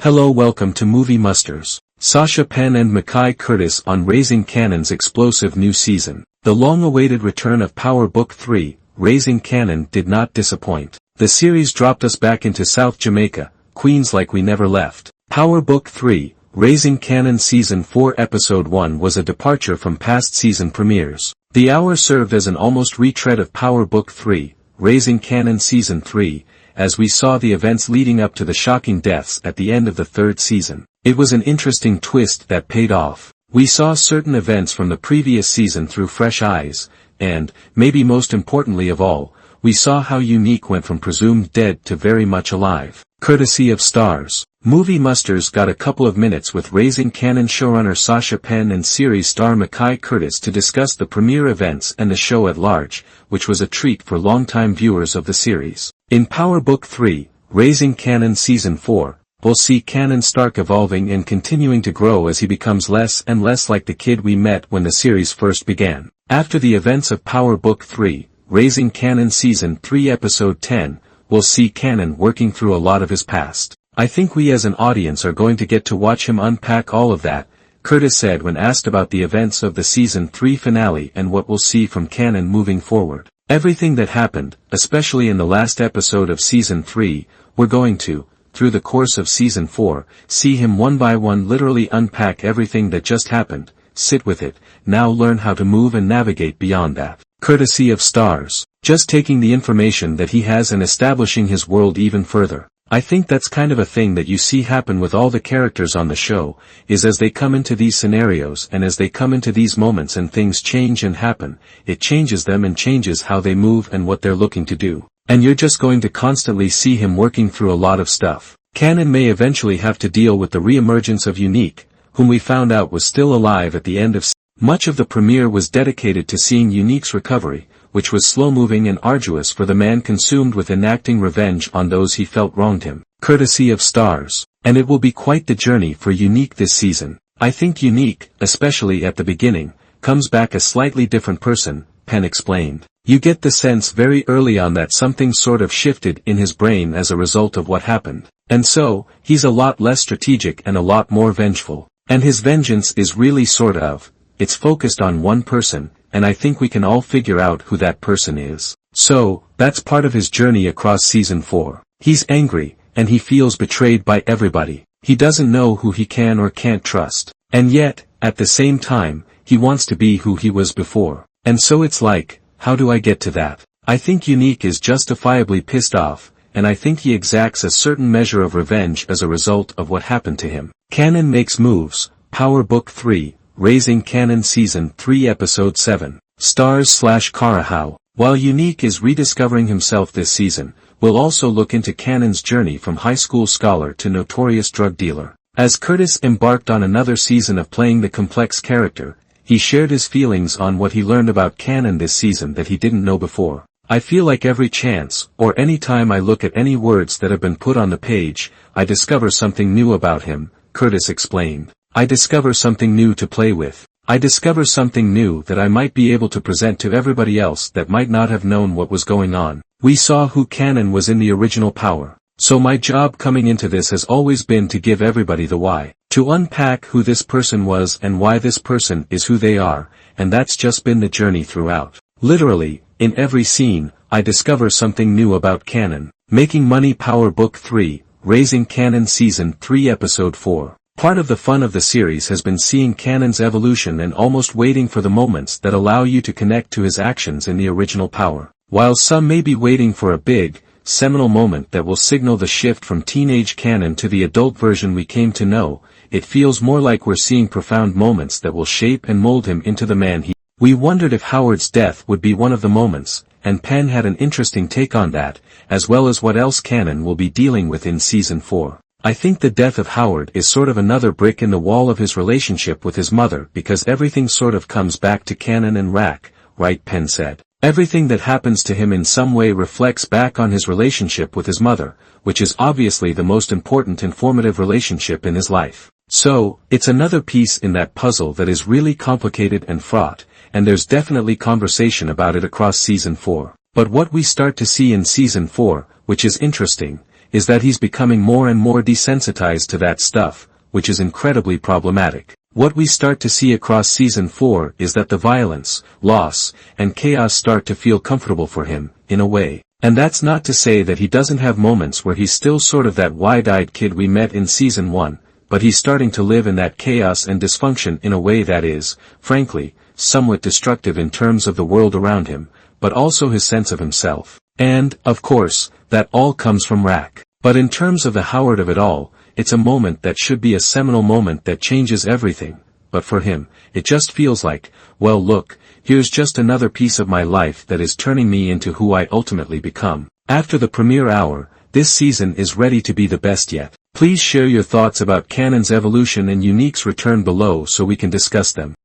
Hello, welcome to Movie Musters. Sasha Penn and Mekhi Curtis on Raising Kanan's explosive new season. The long-awaited return of Power Book 3, Raising Kanan, did not disappoint. The series dropped us back into South Jamaica, Queens, like we never left. Power Book 3, Raising Kanan Season 4 Episode 1 was a departure from past season premieres. The hour served as an almost retread of Power Book 3, Raising Kanan Season 3, as we saw the events leading up to the shocking deaths at the end of the third season. It was an interesting twist that paid off. We saw certain events from the previous season through fresh eyes, and, maybe most importantly of all, we saw how Unique went from presumed dead to very much alive. Courtesy of Stars. Movie Musters got a couple of minutes with Raising Kanan showrunner Sasha Penn and series star Mekhi Curtis to discuss the premiere events and the show at large, which was a treat for longtime viewers of the series. In Power Book 3, Raising Kanan Season 4, we'll see Kanan Stark evolving and continuing to grow as he becomes less and less like the kid we met when the series first began. After the events of Power Book 3, Raising Kanan Season 3 Episode 10, we'll see Kanan working through a lot of his past. I think we as an audience are going to get to watch him unpack all of that, Curtis said when asked about the events of the Season 3 finale and what we'll see from Kanan moving forward. Everything that happened, especially in the last episode of Season 3, we're going to, through the course of Season 4, see him one by one literally unpack everything that just happened, sit with it, now learn how to move and navigate beyond that. Courtesy of Stars. Just taking the information that he has and establishing his world even further. I think that's kind of a thing that you see happen with all the characters on the show, is as they come into these scenarios and as they come into these moments and things change and happen, it changes them and changes how they move and what they're looking to do. And you're just going to constantly see him working through a lot of stuff. Kanan may eventually have to deal with the re-emergence of Unique, whom we found out was still alive at the end of much of the premiere was dedicated to seeing Unique's recovery, which was slow-moving and arduous for the man consumed with enacting revenge on those he felt wronged him. Courtesy of Stars. And it will be quite the journey for Unique this season. I think Unique, especially at the beginning, comes back a slightly different person, Penn explained. You get the sense very early on that something sort of shifted in his brain as a result of what happened. And so, he's a lot less strategic and a lot more vengeful. And his vengeance is really it's focused on one person, and I think we can all figure out who that person is. So, that's part of his journey across Season 4. He's angry, and he feels betrayed by everybody. He doesn't know who he can or can't trust. And yet, at the same time, he wants to be who he was before. And so it's like, how do I get to that? I think Unique is justifiably pissed off, and I think he exacts a certain measure of revenge as a result of what happened to him. Kanan makes moves. Power Book 3, Raising Kanan Season 3 Episode 7. Stars/Karahow. While Unique is rediscovering himself this season, we'll also look into Kanan's journey from high school scholar to notorious drug dealer. As Curtis embarked on another season of playing the complex character, he shared his feelings on what he learned about Kanan this season that he didn't know before. I feel like every chance, or any time I look at any words that have been put on the page, I discover something new about him, Curtis explained. I discover something new to play with. I discover something new that I might be able to present to everybody else that might not have known what was going on. We saw who Kanan was in the original Power. So my job coming into this has always been to give everybody the why. To unpack who this person was and why this person is who they are, and that's just been the journey throughout. Literally, in every scene, I discover something new about Kanan. Making Money Power Book 3, Raising Kanan Season 3 Episode 4. Part of the fun of the series has been seeing Kanan's evolution and almost waiting for the moments that allow you to connect to his actions in the original Power. While some may be waiting for a big, seminal moment that will signal the shift from teenage Kanan to the adult version we came to know, it feels more like we're seeing profound moments that will shape and mold him into the man he. We wondered if Howard's death would be one of the moments, and Penn had an interesting take on that, as well as what else Kanan will be dealing with in Season 4. I think the death of Howard is sort of another brick in the wall of his relationship with his mother because everything sort of comes back to Kanan and Rack, right? Penn said. Everything that happens to him in some way reflects back on his relationship with his mother, which is obviously the most important and formative relationship in his life. So, it's another piece in that puzzle that is really complicated and fraught, and there's definitely conversation about it across Season 4. But what we start to see in Season 4, which is interesting, is that he's becoming more and more desensitized to that stuff, which is incredibly problematic. What we start to see across season 4 is that the violence, loss, and chaos start to feel comfortable for him, in a way. And that's not to say that he doesn't have moments where he's still sort of that wide-eyed kid we met in season 1, but he's starting to live in that chaos and dysfunction in a way that is, frankly, somewhat destructive in terms of the world around him, but also his sense of himself. And, of course, that all comes from Rack. But in terms of the Howard of it all, it's a moment that should be a seminal moment that changes everything, but for him, it just feels like, well look, here's just another piece of my life that is turning me into who I ultimately become. After the premiere hour, this season is ready to be the best yet. Please share your thoughts about Kanan's evolution and Unique's return below so we can discuss them.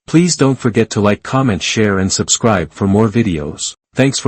Please don't forget to like, comment, share and subscribe for more videos. Thanks for